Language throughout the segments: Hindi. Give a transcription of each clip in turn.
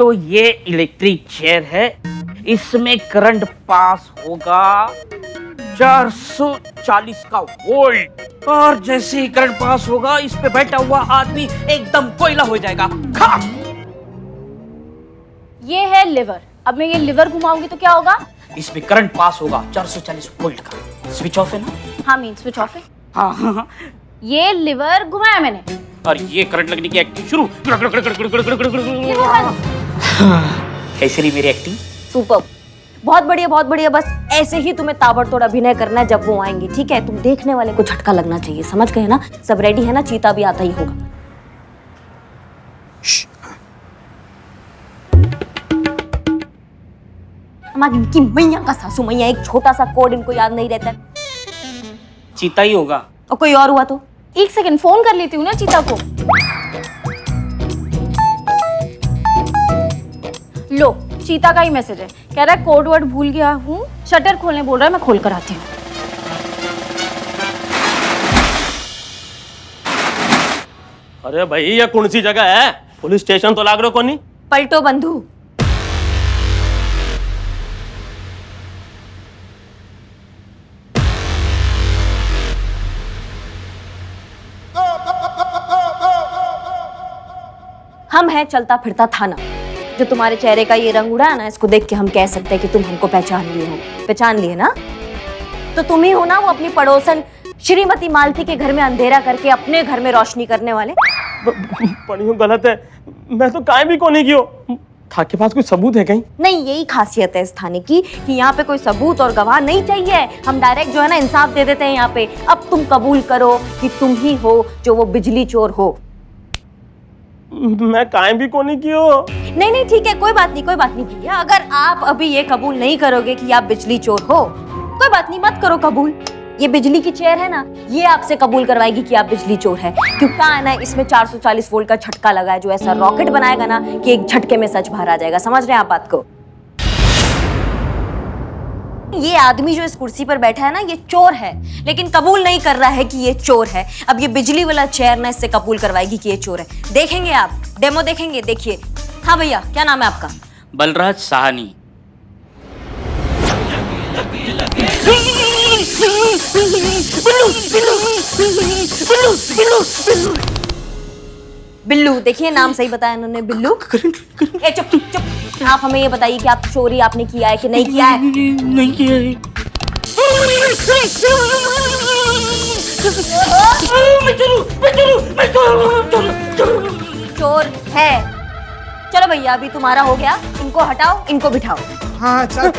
तो ये इलेक्ट्रिक चेयर है, इसमें करंट पास होगा 440 का वोल्ट, और जैसे ही करंट पास होगा इस पे बैठा हुआ आदमी एकदम कोयला हो जाएगा। खा! ये है लिवर। अब मैं ये लिवर घुमाऊंगी तो क्या होगा? इसमें करंट पास होगा 440 वोल्ट का। स्विच ऑफ है ना? हाँ, मीन स्विच ऑफ है। हाँ। ये लिवर घुमाया मैंने और ये करंट लगने की एक्टिंग शुरू। कैसी रही मेरी एक्टिंग? सुपर, बहुत बढ़िया बहुत बढ़िया। बस ऐसे ही तुम्हें ताबड़तोड़ अभिनय करना है जब वो आएंगे, ठीक है? तुम देखने वाले को झटका लगना चाहिए, समझ गए ना? सब रेडी है ना? चीता भी आता ही होगा। हमारी इनकी मैया का सासू मैया, एक छोटा सा कोड इनको याद नहीं रहता। चीता ही होगा। और कोई और हुआ तो? एक सेकंड फोन कर लेती हूँ ना चीता को। लो, चीता का ही मैसेज है, कह रहा है कोड वर्ड भूल गया हूँ, शटर खोलने बोल रहा है, मैं खोल कर आती हूँ। अरे भाई ये कौन सी जगह है? पुलिस स्टेशन तो लाग रहा कोनी? पलटो बंधु। हम हैं चलता फिरता थाना। जो तुम्हारे चेहरे का ये रंग उड़ा है ना, इसको देख के हम कह सकते हैं कि तुम हमको पहचान लिए हो। पहचान लिए ना? तो तुम ही हो ना वो अपनी पड़ोसन श्रीमती मालती के घर में अंधेरा करके अपने घर में रोशनी करने वाले? पढ़ियो गलत है, मैं तो काहे भी कोनी कियो। था के पास कोई सबूत है कहीं? नहीं, यही खासियत है इस थाने की कि यहाँ पे कोई सबूत और गवाह नहीं चाहिए। हम डायरेक्ट जो है ना इंसाफ दे देते हैं यहाँ पे। अब तुम कबूल करो कि तुम ही हो जो वो बिजली चोर हो। मैं काहे भी कोनी कियो। नहीं नहीं ठीक है, कोई बात नहीं, कोई बात नहीं भैया। अगर आप अभी ये कबूल नहीं करोगे कि आप बिजली चोर हो, कोई बात नहीं, मत करो कबूल। ये बिजली की चेयर है ना, ये आपसे कबूल करवाएगी कि आप बिजली चोर है। क्योंकि क्या है ना, इसमें 440 वोल्ट का झटका लगा है जो ऐसा रॉकेट बनाएगा ना कि एक झटके में सच बाहर आ जाएगा। समझ रहे हैं आप बात को? ये आदमी जो इस कुर्सी पर बैठा है ना, ये चोर है, लेकिन कबूल नहीं कर रहा है कि ये चोर है। अब ये बिजली वाला चेयर ना इससे कबूल करवाएगी कि ये चोर है। देखेंगे आप, डेमो देखेंगे, देखिए। हाँ भैया, क्या नाम है आपका? बलराज साहनी। बिल्लू। देखिए नाम सही बताया इन्होंने, बिल्लू। ए चुप चुप। आप हमें ये बताइए कि आप चोरी आपने किया है कि नहीं किया है? नहीं किया है। चोर है। चलो भैया, अभी तुम्हारा हो गया। इनको हटाओ, इनको बिठाओ। हाँ चल।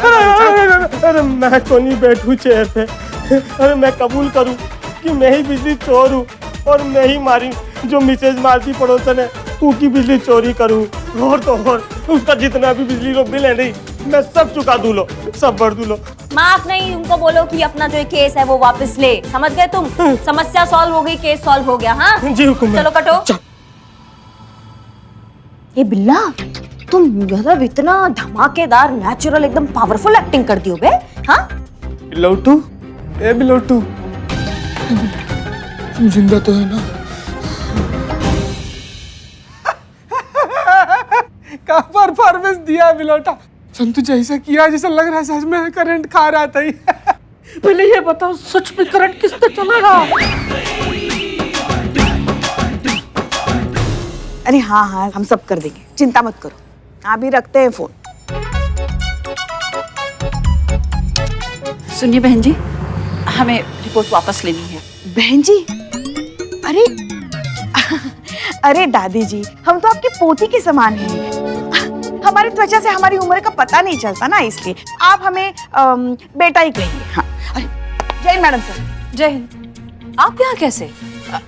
अरे मैं कोनी बैठू चेयर पे। अरे मैं कबूल करूं कि मैं ही बिजली चोर हूँ और मैं ही मारी जो मिसेज मालती पड़ोसन है उसकी बिजली चोरी करूं। और तो और उसका जितना भी बिजली का बिल है नहीं, मैं सब चुका दूं लो, सब भर दूं लो। माफ नहीं, उनको बोलो कि अपना जो केस है वो वापस ले। समझ गए तुम? समस्या सॉल्व हो गई, केस सॉल्व हो गया। हाँ जी हुकुम। चलो कटो। ये बिल्ला, तुम मतलब इतना धमाकेदार नेचुरल एकदम पावरफुल एक्टिंग कर दियो बे। हाँ बिलोटू, ए बिलोटू, तुम जिंदा तो है ना? का परफॉर्मेंस दिया बिलोटा। संतु जैसा किया जैसा लग रहा है सच में करंट खा रहा था। पहले ये बताओ, सच में करंट किसने चलाया? अरे हाँ हाँ, हम सब कर देंगे, चिंता मत करो। अभी रखते हैं फोन। सुनिए बहन जी, हमें रिपोर्ट वापस लेनी है। बहन जी, अरे अरे दादी जी, हम तो आपकी पोती के समान हैं। हमारी त्वचा से हमारी उम्र का पता नहीं चलता ना, इसलिए आप हमें बेटा ही कहिए। हाँ, अरे जय हिंद मैडम सर। जय हिंद। आप यहाँ कैसे?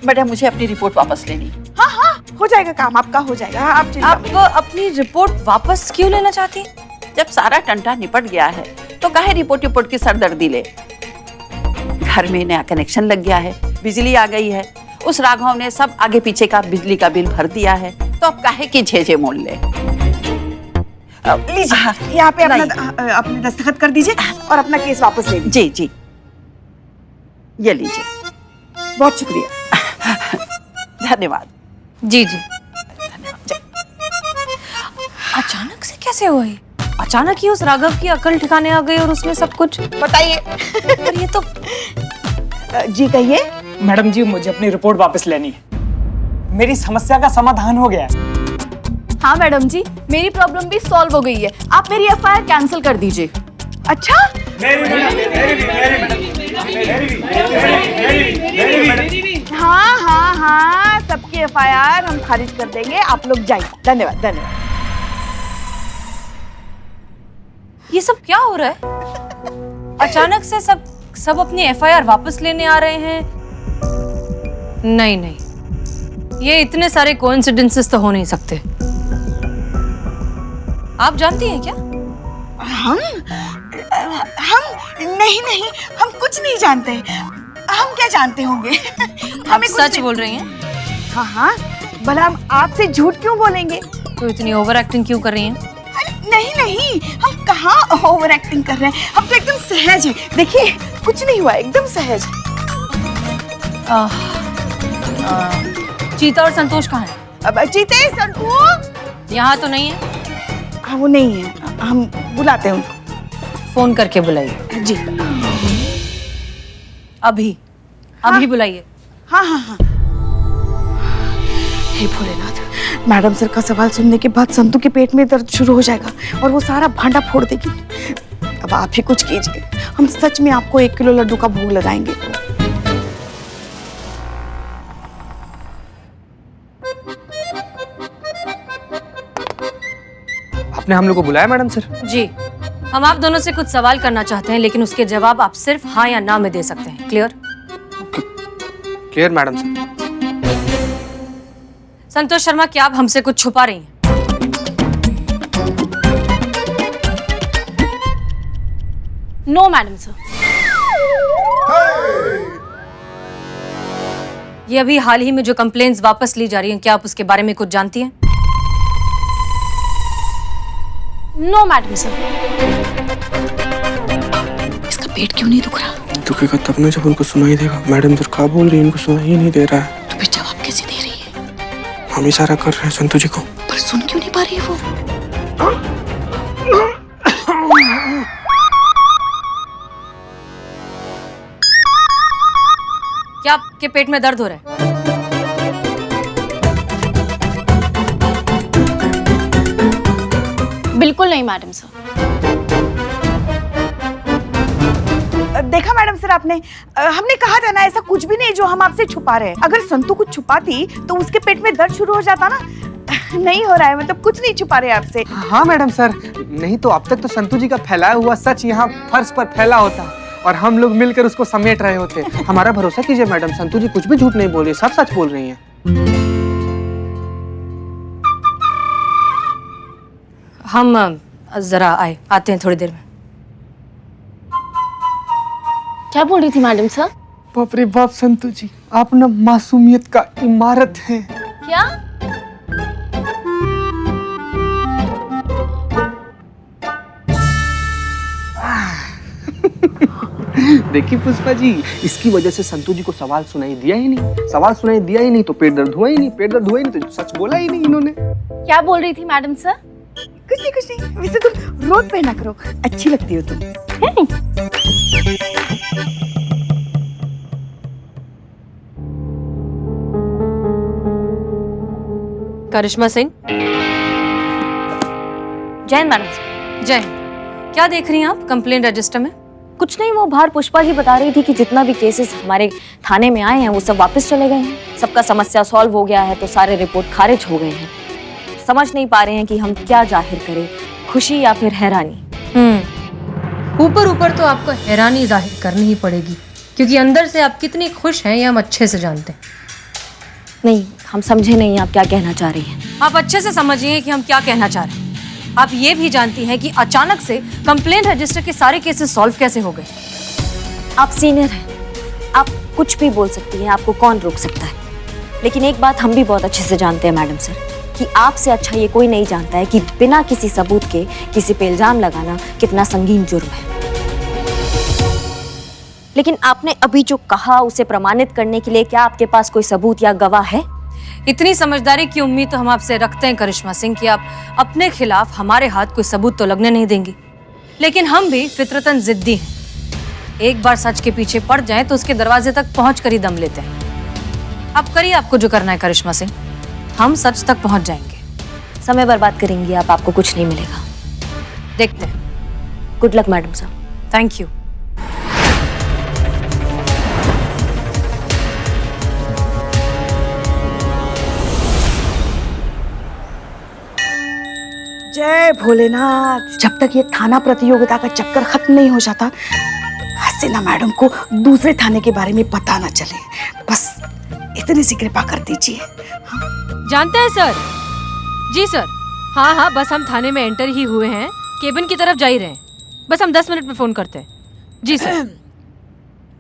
बेटा मुझे अपनी रिपोर्ट वापस लेनी। हाँ हाँ, हो जाएगा काम आपका, हो जाएगा। हाँ, आप अपनी रिपोर्ट वापस क्यों लेना चाहती? जब सारा टंटा निपट गया है तो काहे रिपोर्ट की सरदर्दी ले? घर में नया कनेक्शन लग गया है, बिजली आ गई है, उस राघव ने सब आगे पीछे का बिजली का बिल भर दिया है, तो अब काहे की झेझे मोल ले। लीजिए, यहाँ पे अपने दस्तखत कर दीजिए और अपना केस वापस ले लीजिए। जी जी, ये लीजिए। बहुत शुक्रिया। धन्यवाद। जी जी। अचानक कैसे हुआ ये? अचानक ही उस राघव की अकल ठिकाने आ गई और उसमें सब कुछ। बताइए। पर ये तो जी कहिए। मैडम जी, मुझे अपनी रिपोर्ट वापस लेनी है। मेरी समस्या का समाधान हो गया है। हाँ मैडम जी, मेरी प्रॉब्लम भी सॉल्व हो गई है। आप मेरी एफआईआर कैंसिल कर दीजिए। अच्छा, हाँ हाँ हाँ, सबकी एफआईआर हम खारिज कर देंगे। आप लोग जाइए। धन्यवाद धन्यवाद। ये सब क्या हो रहा है? अचानक से सब अपनी एफआईआर वापस लेने आ रहे हैं। नहीं नहीं, ये इतने सारे कोइंसिडेंसेस तो हो नहीं सकते। आप जानती हैं क्या? हम नहीं, हम कुछ नहीं जानते। हम क्या जानते होंगे? आप सच बोल रही हैं? हाँ हाँ, भला हम आपसे झूठ क्यों बोलेंगे? तो इतनी ओवर एक्टिंग क्यों कर रही हैं? नहीं, हम कहाँ ओवर एक्टिंग कर रहे हैं। हम तो एकदम सहज हैं। देखिए, कुछ नहीं हुआ, एकदम सहज। चीता और संतोष कहाँ हैं? अब चीते, संतू यहाँ तो नहीं है। हाँ, वो नहीं है। हम बुलाते हैं उनको। फोन करके बुलाइए। जी, अभी बुलाइए। हाँ। हे भोलेनाथ, मैडम सर का सवाल सुनने के बाद संतू के पेट में दर्द शुरू हो जाएगा और वो सारा भांडा फोड़ देगी। अब आप ही कुछ कीजिए। हम सच में आपको 1 किलो लड्डू का भोग लगाएंगे। आपने हम लोग को बुलाया मैडम सर? जी, हम आप दोनों से कुछ सवाल करना चाहते हैं, लेकिन उसके जवाब आप सिर्फ हाँ या ना में दे सकते हैं। Clear? Clear madam sir. Santosh Sharma, क्या आप हमसे कुछ छुपा रही हैं? No madam sir. ये अभी हाल ही में जो कंप्लेंट्स वापस ली जा रही हैं, क्या आप उसके बारे में कुछ जानती हैं? No madam sir. इसका पेट क्यों नहीं दुख रहा? दुखेगा तब ना जब उनको सुनाई देगा। मैडम सर क्या बोल रही है, इनको सुनाई ही नहीं दे रहा है। तो फिर जवाब कैसे दे रही है? हम इशारा कर रहे हैं संतू जी को। पर सुन क्यों नहीं पा रही है वो? क्या आपके पेट में दर्द हो रहा है? बिल्कुल नहीं मैडम सर। देखा मैडम सर आपने, हमने कहा था ना, ऐसा कुछ भी नहीं जो हम आपसे छुपा रहे हैं। अगर संतू कुछ छुपाती तो उसके पेट में दर्द शुरू हो जाता ना। नहीं हो रहा है, मतलब कुछ नहीं छुपा रहे आपसे। हाँ मैडम सर, नहीं तो अब तक तो संतू जी का फैलाया हुआ सच यहाँ फर्श पर फैला होता और हम लोग मिलकर उसको समेट रहे होते। हमारा भरोसा कीजिए मैडम, संतू जी कुछ भी झूठ नहीं बोल रही, सब सच बोल रही हैं। हम जरा आते हैं थोड़ी देर में। क्या बोल रही थी मैडम सर? बाप रे बाप संतू जी, आप ना मासूमियत का इमारत हैं। क्या? देखिए पुष्पा जी, इसकी वजह से संतू जी को सवाल सुनाई दिया ही नहीं, तो पेट दर्द हुआ ही नहीं, तो सच बोला ही नहीं इन्होंने। क्या बोल रही थी मैडम सर? कुछ नहीं। वैसे तुम रोज पहना करो, अच्छी लगती हो तुम। करिश्मा सिंह। जैन मैडम। जैन, क्या देख रही हैं आप कंप्लेंट रजिस्टर में? कुछ नहीं, वो बाहर पुष्पा जी बता रही थी कि जितना भी केसेस हमारे थाने में आए हैं वो सब वापस चले गए हैं। सबका समस्या सॉल्व हो गया है, तो सारे रिपोर्ट खारिज हो गए हैं। समझ नहीं पा रहे हैं कि हम क्या जाहिर करें, खुशी या फिर हैरानी। ऊपर तो आपको हैरानी जाहिर करनी ही पड़ेगी, क्योंकि अंदर से आप कितनी खुश हैं ये हम अच्छे से जानते हैं। नहीं, हम समझे नहीं आप क्या कहना चाह रही हैं। आप अच्छे से समझिए कि हम क्या कहना चाह रहे हैं। आप ये भी जानती हैं कि अचानक से कंप्लेंट रजिस्टर के सारे केसेस सॉल्व कैसे हो गए। आप सीनियर हैं, आप कुछ भी बोल सकती हैं, आपको कौन रोक सकता है। लेकिन एक बात हम भी बहुत अच्छे से जानते हैं मैडम सर, कि आपसे अच्छा ये कोई नहीं जानता है कि बिना किसी सबूत के किसी पे इल्जाम लगाना कितना संगीन जुर्म है। लेकिन आपने अभी जो कहा उसे प्रमाणित करने के लिए क्या आपके पास कोई सबूत या गवाह है? इतनी समझदारी की उम्मीद तो हम आपसे रखते हैं करिश्मा सिंह कि आप अपने खिलाफ हमारे हाथ कोई सबूत तो लगने नहीं देंगी। लेकिन हम भी फितरतन जिद्दी हैं। एक बार सच के पीछे पड़ जाएं तो उसके दरवाजे तक पहुंच कर ही दम लेते हैं। अब करिए आपको जो करना है करिश्मा सिंह, हम सच तक पहुंच जाएंगे। समय बर्बाद करेंगी आप, आपको कुछ नहीं मिलेगा। देखते हैं। गुड लक मैडम साहब। Thank you. जय भोलेनाथ। जब तक ये थाना प्रतियोगिता का चक्कर खत्म नहीं हो जाता, हसीना मैडम को दूसरे थाने के बारे में पता ना चले। बस इतनी सी कृपा कर दीजिए। जानते हैं सर? जी सर। हाँ हाँ, बस हम थाने में एंटर ही हुए हैं, केबिन की तरफ जा ही रहे हैं। बस हम 10 मिनट में फोन करते हैं। जी सर।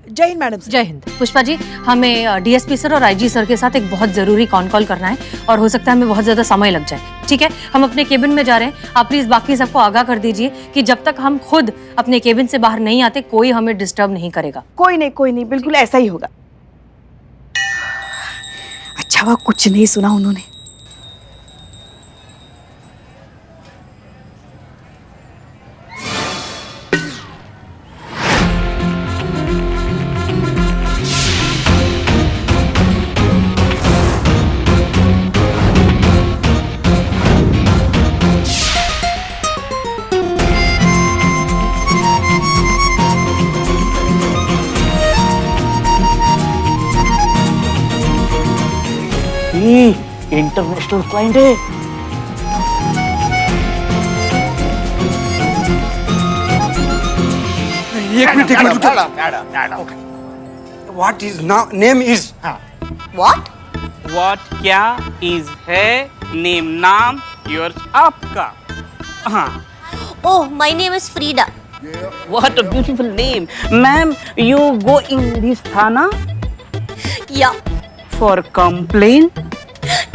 जय हिंद मैडम। जय हिंद। पुष्पा जी, हमें डीएसपी सर और आईजी सर के साथ एक बहुत जरूरी कॉल करना है और हो सकता है हमें बहुत ज्यादा समय लग जाए। ठीक है, हम अपने केबिन में जा रहे हैं। आप प्लीज बाकी सबको आगाह कर दीजिए कि जब तक हम खुद अपने केबिन से बाहर नहीं आते कोई हमें डिस्टर्ब नहीं करेगा। कोई नहीं, बिल्कुल ऐसा ही होगा। अच्छा हुआ कुछ नहीं सुना उन्होंने। इंटरनेशनल क्लाइंट है। एक minute what is name is what? What क्या इज है नेम नाम योर आपका। हाँ। Oh, my name is Frieda. What a beautiful name. Ma'am, you go in this thana या for complaint?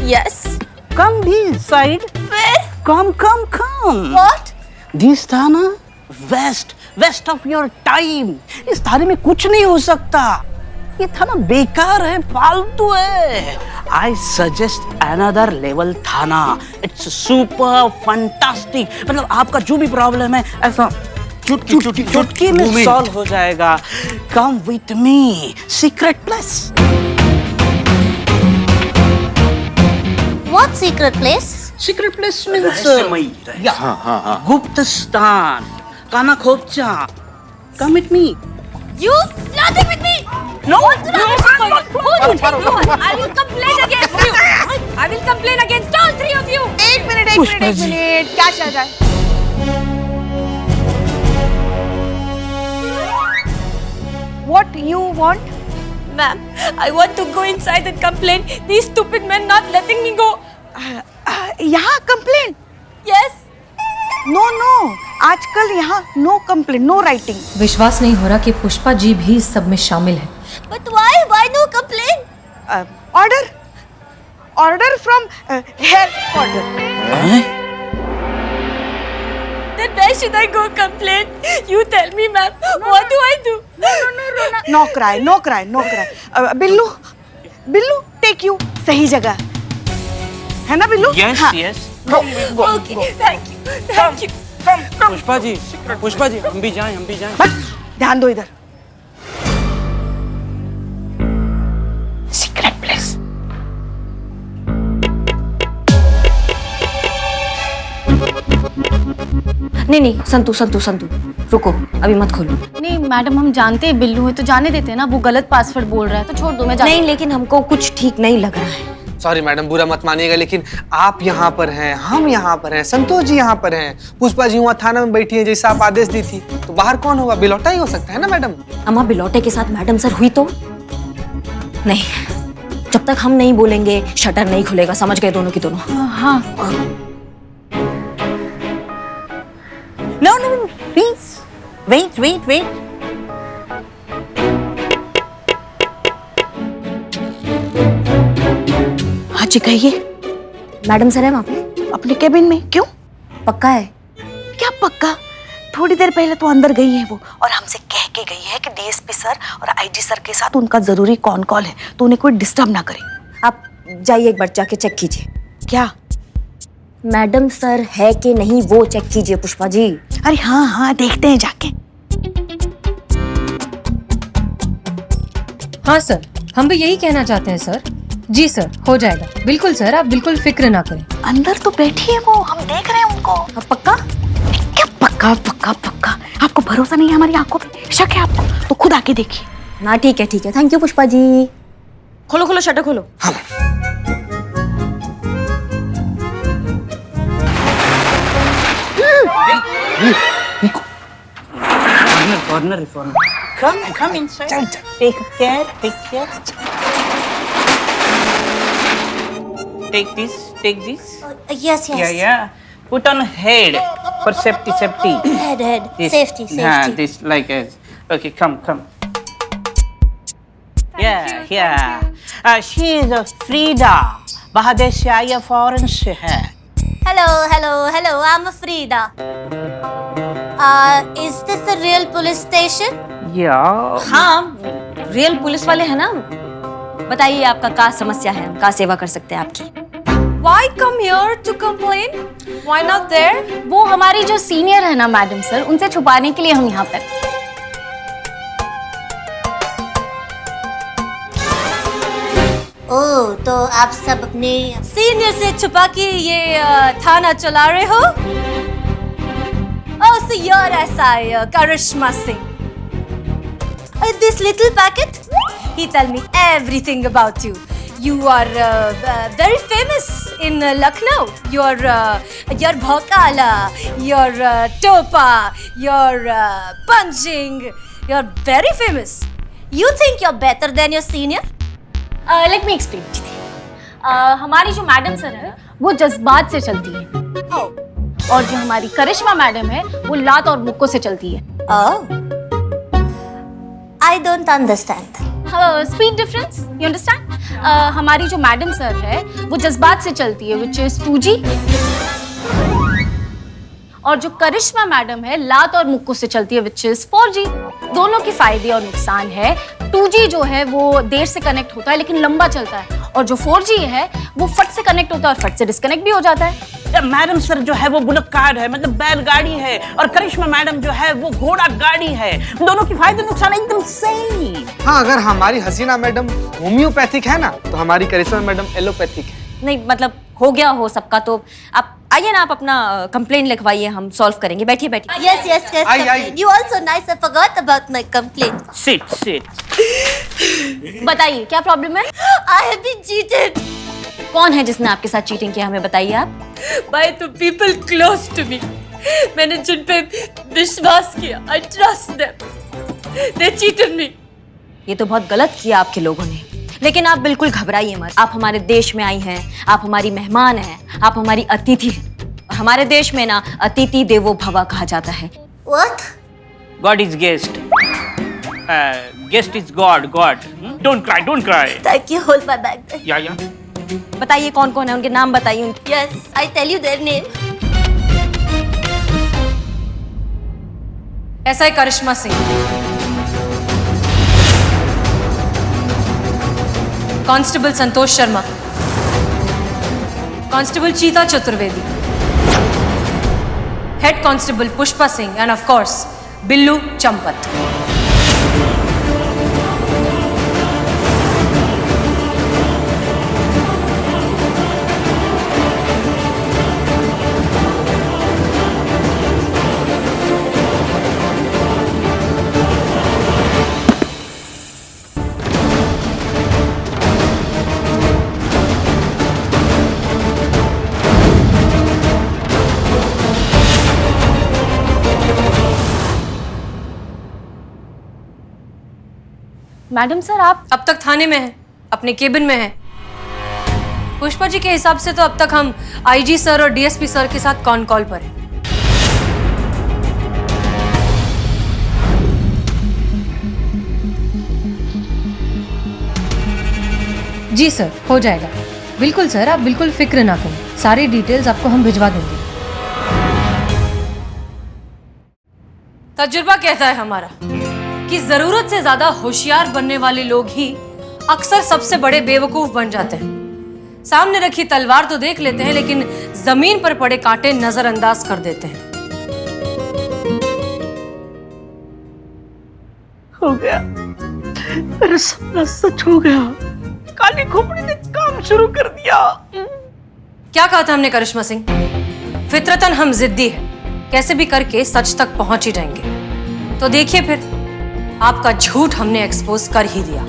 Yes. Come this side. Where? Come. What? This thana west of your time. इस थाने में कुछ नहीं हो सकता। ये थाना बेकार है, फालतू है। I suggest another level थाना. It's super fantastic. मतलब आपका जो भी प्रॉब्लम है ऐसा चुटकी में सॉल्व हो जाएगा। Come with me. Secret place. What secret place? Secret place means गुप्त स्थान, काना खोपचा। Come with me. You nothing with me. No. I will complain against you. I will complain against all three of you. एक मिनट, क्या चल रहा है? What you want? Ma'am, I want to go inside and complain. These stupid men not letting me go. यहाँ कंप्लेन? Yes. नो, आजकल यहाँ नो कंप्लेन, नो राइटिंग। विश्वास नहीं हो रहा कि पुष्पा जी भी इस सब में शामिल है। But why? Why no complain? Order from headquarters. Then where should I go complain? You tell me, ma'am. What do I do? No cry. Billu, take you सही जगह है ना बिल्लू? Yes, हाँ. yes. Okay, thank you. Pushpa ji हम भी जाएं। बस ध्यान दो इधर। Secret place. नहीं, संतु, रुको, अभी मत खोलो। नहीं मैडम, हम जानते हैं बिल्लू है तो जाने देते हैं ना। वो गलत पासवर्ड बोल रहा है तो छोड़ दो, मैं नहीं, लेकिन हमको कुछ ठीक नहीं लग रहा है। सॉरी मैडम, बुरा मत मानिएगा, लेकिन आप यहाँ पर हैं, हम यहाँ पर हैं, संतोष जी यहाँ पर हैं, पुष्पा जी वहाँ थाना में बैठी हैं जैसा आप आदेश दी थी, तो बाहर कौन होगा? बिलौटा ही हो सकता है ना मैडम? अम्मा, बिलौटे के साथ मैडम सर हुई तो नहीं। जब तक हम नहीं बोलेंगे शटर नहीं खुलेगा, समझ गए दोनों की दोनों? हाँ। No, please. Wait. हाँ जी, कहिए। मैडम सर है वहाँ पे? अपने केबिन में। क्यों? पक्का है? क्या पक्का? थोड़ी देर पहले तो अंदर गई है वो, और हमसे कह के गई है कि डीएसपी सर और आईजी सर के साथ उनका जरूरी कॉल है, तो उन्हें कोई डिस्टर्ब ना करे। आप जाइए एक बार जाके चेक कीजिए। क्या? मैडम सर है कि नहीं वो चेक कीजिए पुष्पा जी। अरे हाँ हाँ, देखते हैं जाके। हाँ सर, हम भी यही कहना चाहते हैं सर। जी सर, हो जाएगा। बिल्कुल सर, आप बिल्कुल फिक्र ना करें। अंदर तो बैठी है वो, हम देख रहे हैं उनको। अब पक्का? क्या पक्का पक्का पक्का? आपको भरोसा नहीं है हमारी आंखों पे? शक है आपको तो खुद आके देखिए। ना ठीक है ठीक है, थैंक यू पुष्पा जी। खोलो खोलो शटर खोलो। Corner. Come inside. Take care. Take this. Yes Yeah. Put on head for safety. Head. This. Safety. This like as. Okay, come. Yeah. She is a Frida. बाहर से आई है, फॉरेन से है। Hello, I'm Frida. Is this the real police station? Yeah. हाँ, रियल पुलिस वाले हैं ना। बताइए आपका क्या समस्या है, हम क्या सेवा कर सकते हैं आपकी? Why come here to complain? Why not there? वो हमारी जो सीनियर है ना मैडम सर, उनसे छुपाने के लिए हम यहाँ पर। ओह, तो आप सब अपने सीनियर से छुपा के ये थाना चला रहे हो? Oh, so you're SI Karishma Singh. This little packet, he tell me everything about you. You are very famous in Lucknow. Your bhokala, your topa, your punching. You're very famous. You think you're better than your senior? Let me explain. हमारी जो मैडम सर है वो जज्बात से चलती है, और जो हमारी करिश्मा मैडम है वो लात और मुक्कों से चलती है। I don't understand. Speed difference, you understand? हमारी जो मैडम सर है वो जज्बात से चलती है, विच इज 2G, और जो करिश्मा मैडम है लात और मुक्कों से चलती है, विच इज 4G। दोनों के फायदे और नुकसान है। 2G जो है वो देर से कनेक्ट होता है लेकिन लंबा चलता है, और जो 4G है वो फट से कनेक्ट होता है और फट से डिस्कनेक्ट भी हो जाता है। मैडम सर जो है वो बुलक कार है, मतलब बैलगाड़ी है, और करिश्मा मैडम जो है वो घोड़ा गाड़ी है। दोनों के फायदे नुकसान एकदम सही। हाँ, अगर हमारी हसीना मैडम होम्योपैथिक है ना, तो हमारी करिश्मा मैडम एलोपैथिक है। नहीं मतलब हो गया हो सबका, तो आप आइए ना, आप अपना कंप्लेंट लिखवाइए, हम सॉल्व करेंगे। बैठिए। Yes. You also nice. I forgot about my complaint. Sit. बताइए क्या प्रॉब्लम है? I have been cheated. कौन है जिसने आपके साथ चीटिंग किया, हमें बताइए आप। By the people close to me. मैंने जिन पे विश्वास किया, I trust them. They cheated me. ये तो बहुत गलत किया आपके लोगों ने, लेकिन आप बिल्कुल घबराइए मत। आप हमारे देश में आई हैं, आप हमारी मेहमान हैं, आप हमारी अतिथि हैं। हमारे देश में ना अतिथि देवो भव कहा जाता है। What? God is guest. Guest is God. Don't cry. Thank you. Hold my bag. Yeah. बताइए कौन कौन है, उनके नाम बताइए उनके। Yes, I tell you their name. SI Karishma Singh, constable Santosh Sharma, constable Cheeta Chaturvedi, head constable Pushpa Singh, and of course Billu Champat. Madam sir आप अब तक थाने में हैं, अपने केबिन में हैं। पुष्पा जी के हिसाब से तो अब तक हम IG सर और DSP सर के साथ कॉन कॉल पर हैं। जी सर, हो जाएगा। बिल्कुल सर, आप बिल्कुल फिक्र ना करें, सारी डिटेल्स आपको हम भिजवा देंगे। तजुर्बा कहता है हमारा कि जरूरत से ज्यादा होशियार बनने वाले लोग ही अक्सर सबसे बड़े बेवकूफ बन जाते हैं। सामने रखी तलवार तो देख लेते हैं, लेकिन जमीन पर पड़े कांटे नजरअंदाज कर देते हैं। हो गया, मेरा सपना सच हो गया। काली खोपड़ी ने काम शुरू कर दिया। क्या कहा था हमने करिश्मा सिंह? फितरतन हम जिद्दी हैं, कैसे भी करके सच तक पहुंच ही जाएंगे। तो देखिए फिर, आपका झूठ हमने एक्सपोज कर ही दिया।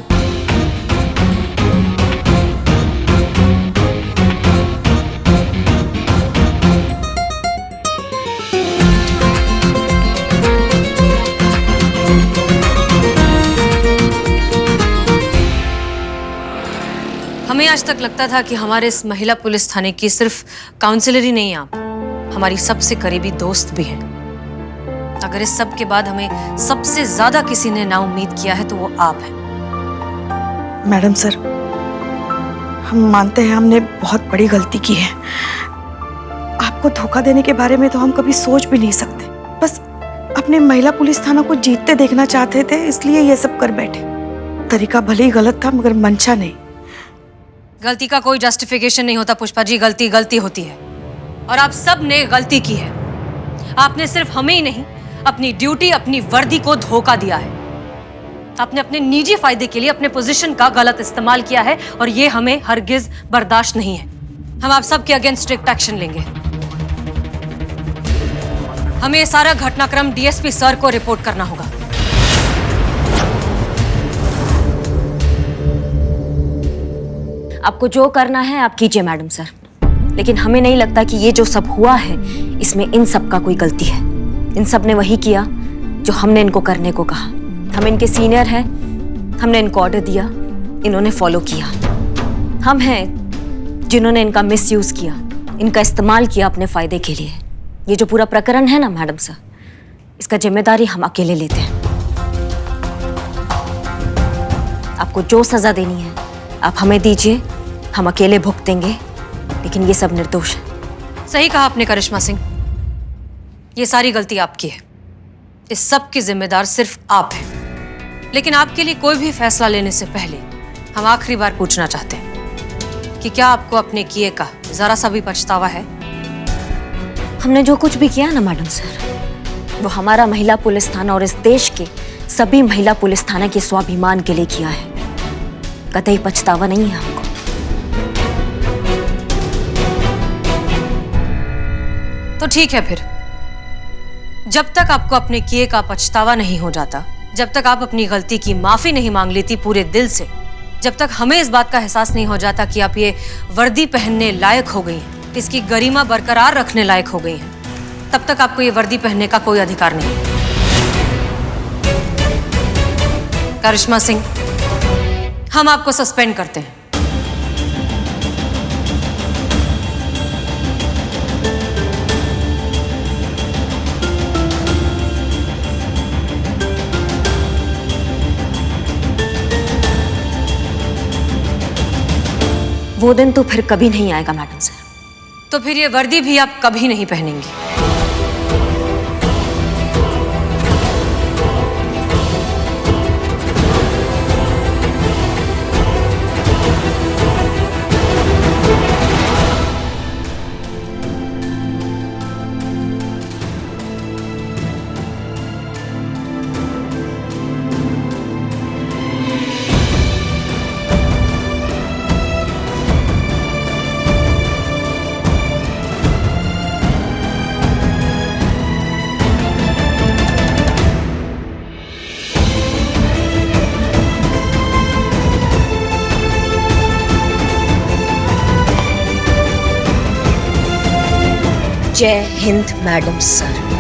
हमें आज तक लगता था कि हमारे इस महिला पुलिस थाने की सिर्फ काउंसिलर ही नहीं, आप हमारी सबसे करीबी दोस्त भी हैं। अगर इस सब के बाद हमें सबसे ज्यादा किसी ने ना उम्मीद किया है तो वो आप हैं। मैडम सर, हम मानते हैं हमने बहुत बड़ी गलती की है। आपको धोखा देने के बारे में तो हम कभी सोच भी नहीं सकते। बस अपने महिला पुलिस थाना को जीतते देखना चाहते थे, इसलिए ये सब कर बैठे। तरीका भले ही गलत था, मगर मंशा नहीं। गलती का कोई जस्टिफिकेशन नहीं होता पुष्पा जी, गलती गलती होती है और आप सब ने गलती की है। आपने सिर्फ हमें ही नहीं, अपनी ड्यूटी, अपनी वर्दी को धोखा दिया है। आपने अपने निजी फायदे के लिए अपने पोजीशन का गलत इस्तेमाल किया है और ये हमें हरगिज बर्दाश्त नहीं है। हम आप सब के अगेंस्ट स्ट्रिक्ट एक्शन लेंगे। हमें ये सारा घटनाक्रम डीएसपी सर को रिपोर्ट करना होगा। आपको जो करना है आप कीजिए मैडम सर, लेकिन हमें नहीं लगता कि ये जो सब हुआ है इसमें इन सब का कोई गलती है। इन सब ने वही किया जो हमने इनको करने को कहा। हम इनके सीनियर हैं, हमने इनको ऑर्डर दिया, इन्होंने फॉलो किया। हम हैं जिन्होंने इनका मिसयूज किया, इनका इस्तेमाल किया अपने फायदे के लिए। ये जो पूरा प्रकरण है ना मैडम सर, इसका जिम्मेदारी हम अकेले लेते हैं। आपको जो सजा देनी है आप हमें दीजिए, हम अकेले भुगतेंगे, लेकिन ये सब निर्दोष है। सही कहा आपने करिश्मा सिंह, ये सारी गलती आपकी है। इस सब की जिम्मेदार सिर्फ आप हैं। लेकिन आपके लिए कोई भी फैसला लेने से पहले हम आखिरी बार पूछना चाहते हैं कि क्या आपको अपने किए का जरा सा भी पछतावा है? हमने जो कुछ भी किया ना मैडम सर, वो हमारा महिला पुलिस थाना और इस देश के सभी महिला पुलिस थाना के स्वाभिमान के लिए किया है। कतई पछतावा नहीं है हमको। तो ठीक है फिर, जब तक आपको अपने किए का पछतावा नहीं हो जाता, जब तक आप अपनी गलती की माफी नहीं मांग लेती पूरे दिल से, जब तक हमें इस बात का एहसास नहीं हो जाता कि आप ये वर्दी पहनने लायक हो गई हैं, इसकी गरिमा बरकरार रखने लायक हो गई हैं, तब तक आपको ये वर्दी पहनने का कोई अधिकार नहीं। करिश्मा सिंह, हम आपको सस्पेंड करते हैं। वो दिन तो फिर कभी नहीं आएगा मैडम सर। तो फिर ये वर्दी भी आप कभी नहीं पहनेंगी। जय हिंद मैडम सर।